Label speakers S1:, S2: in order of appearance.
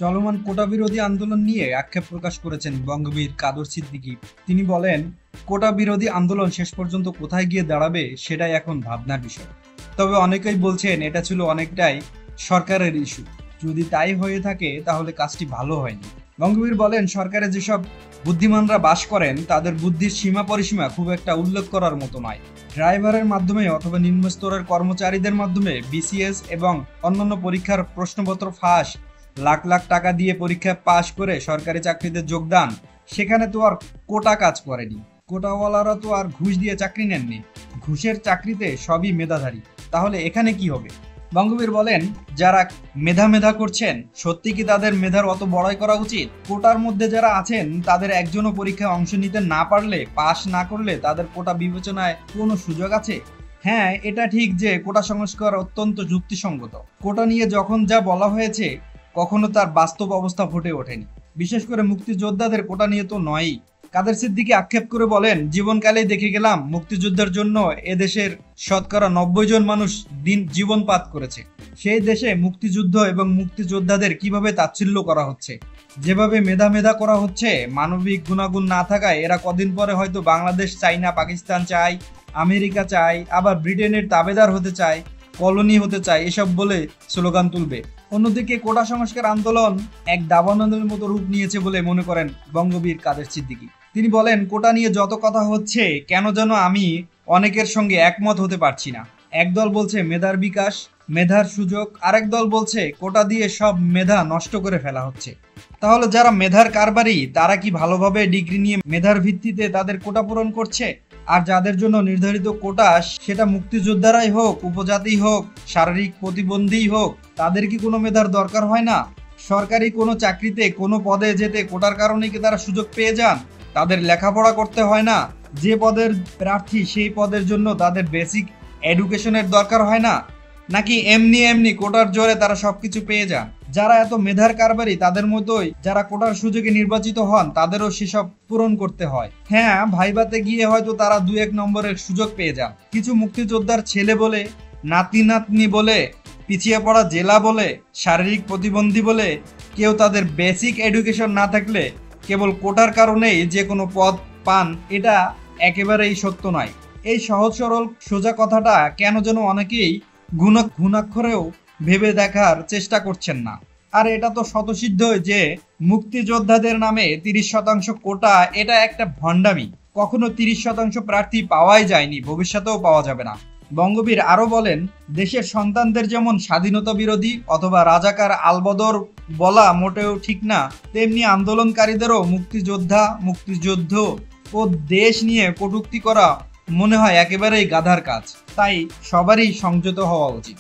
S1: চলমান কোটা বিরোধী আন্দোলন নিয়ে আক্ষেপ প্রকাশ করেছেন বঙ্গবীর কাদের সিদ্দিকী। তিনি বলেন, কোটা বিরোধী আন্দোলন শেষ পর্যন্ত কোথায় গিয়ে দাঁড়াবে সেটাই এখন ভাবনার বিষয়। তবে অনেকেই বলছেন এটা ছিল অনেকটাই সরকারের ইস্যু। যদি তাই হয়ে থাকে তাহলে কাজটি ভালো হয়নি। বঙ্গবীর বলেন, সরকারে যেসব বুদ্ধিমানরা বাস করেন তাদের বুদ্ধির সীমা পরিসীমা খুব একটা উল্লেখ করার মতো নয়। ড্রাইভারের মাধ্যমে অথবা নিম্ন স্তরের কর্মচারীদের মাধ্যমে বিসিএস এবং অন্যান্য পরীক্ষার প্রশ্নপত্র ফাঁস, লাখ লাখ টাকা দিয়ে পরীক্ষা পাশ করে সরকারি চাকরিতে যোগদান, সেখানে তো আর কোটা কাজ করেনি। কোটাওয়ালারা তো আর ঘুষ দিয়ে চাকরি নেননি। ঘুষের চাকরিতে সবই মেধাধারী। তাহলে এখানে কি হবে? বঙ্গবীর বলেন, যারা মেধা করছেন সত্যি কি তাদের মেধার অত বড়াই করা উচিত? কোটার মধ্যে যারা আছেন তাদের একজনও পরীক্ষায় অংশ নিতে না পারলে, পাশ না করলে তাদের কোটা বিবেচনায় কোনো সুযোগ আছে? হ্যাঁ, এটা ঠিক যে কোটা সংস্কার অত্যন্ত যুক্তিসঙ্গত। কোটা নিয়ে যখন যা বলা হয়েছে কখনো তার বাস্তব অবস্থা ফুটে ওঠেনি। বিশেষ করে মুক্তিযোদ্ধাদের কোটা নিয়ে তো নয়ই। কাদের সিদ্দিকী আক্ষেপ করে বলেন, জীবনকালেই দেখে গেলাম মুক্তিযুদ্ধের জন্য এদেশের শতকরা 90 জন মানুষ জীবনপাত করেছে। সেই দেশে মুক্তিযুদ্ধ এবং মুক্তিযোদ্ধাদের কিভাবে তাচ্ছিল্য করা হচ্ছে, যেভাবে মেধা করা হচ্ছে। মানবিক গুণাগুণ না থাকায় এরা কদিন পরে হয়তো বাংলাদেশ চাই না, পাকিস্তান চাই, আমেরিকা চাই, আবার ব্রিটেনের তাবেদার হতে চায়, কলোনি হতে চায়, এসব বলে স্লোগান তুলবে। অন্যদিকে কোটা সংস্কার আন্দোলন এক দাবানলের মতো রূপ নিয়েছে বলে মনে করেন বঙ্গবীর কাদের সিদ্দিকী। তিনি বলেন, কোটা নিয়ে যত কথা হচ্ছে কেন যেন আমি অনেকের সঙ্গে একমত হতে পারছি না। একদল বলছে মেধার বিকাশ, মেধার সুযোগ, আরেক দল বলছে কোটা দিয়ে সব মেধা নষ্ট করে ফেলা হচ্ছে। তাহলে যারা মেধার কারবারি তারা কি ভালোভাবে ডিগ্রি নিয়ে মেধার ভিত্তিতে তাদের কোটা পূরণ করছে? আর যাদের জন্য নির্ধারিত কোটা, সেটা মুক্তিযোদ্ধারাই হোক, উপজাতি হোক, শারীরিক প্রতিবন্ধী হোক, তাদের কি কোনো মেধার দরকার হয় না? সরকারি কোনো চাকরিতে কোনো পদে যেতে কোটার কারণে কি তারা সুযোগ পেয়ে যান? তাদের লেখাপড়া করতে হয় না? যে পদের প্রার্থী সেই পদের জন্য তাদের বেসিক এডুকেশনের দরকার হয় না? নাকি এমনি কোটার জোরে তারা সবকিছু পেয়ে যান? যারা এত মেধার কারবারি তাদের মতোই যারা কোটার সুযোগে নির্বাচিত হন তাদেরও সেসব পূরণ করতে হয়। হ্যাঁ, ভাইভাতে গিয়ে হয়তো তারা 2-1 নম্বরের সুযোগ পেয়ে যান। কিছু মুক্তিযোদ্ধার ছেলে বলে, নাতি বলে, পিছিয়ে পড়া জেলা বলে, শারীরিক প্রতিবন্ধী বলে কেউ তাদের বেসিক এডুকেশন না থাকলে কেবল কোটার কারণেই যে কোনো পদ পান, এটা একেবারেই সত্য নয়। এই সহজ সরল সোজা কথাটা কেন যেন অনেকেই ঘুণাক্ষরেও ভেবে দেখার চেষ্টা করছেন না। আর এটা তো স্বতঃসিদ্ধই যে মুক্তিযোদ্ধাদের নামে 30% কোটা, এটা একটা ভণ্ডামি। কখনো 30% প্রার্থী পাওয়াই যায়নি, ভবিষ্যতেও পাওয়া যাবে না। বঙ্গবীর আরো বলেন, দেশের সন্তানদের যেমন স্বাধীনতা বিরোধী অথবা রাজাকার আলবদর বলা মোটেও ঠিক না, তেমনি আন্দোলনকারীদেরও মুক্তিযুদ্ধ ও দেশ নিয়ে কটূক্তি করা মনে হয় একেবারেই গাধার কাজ। তাই সবারই সংযত হওয়া উচিত।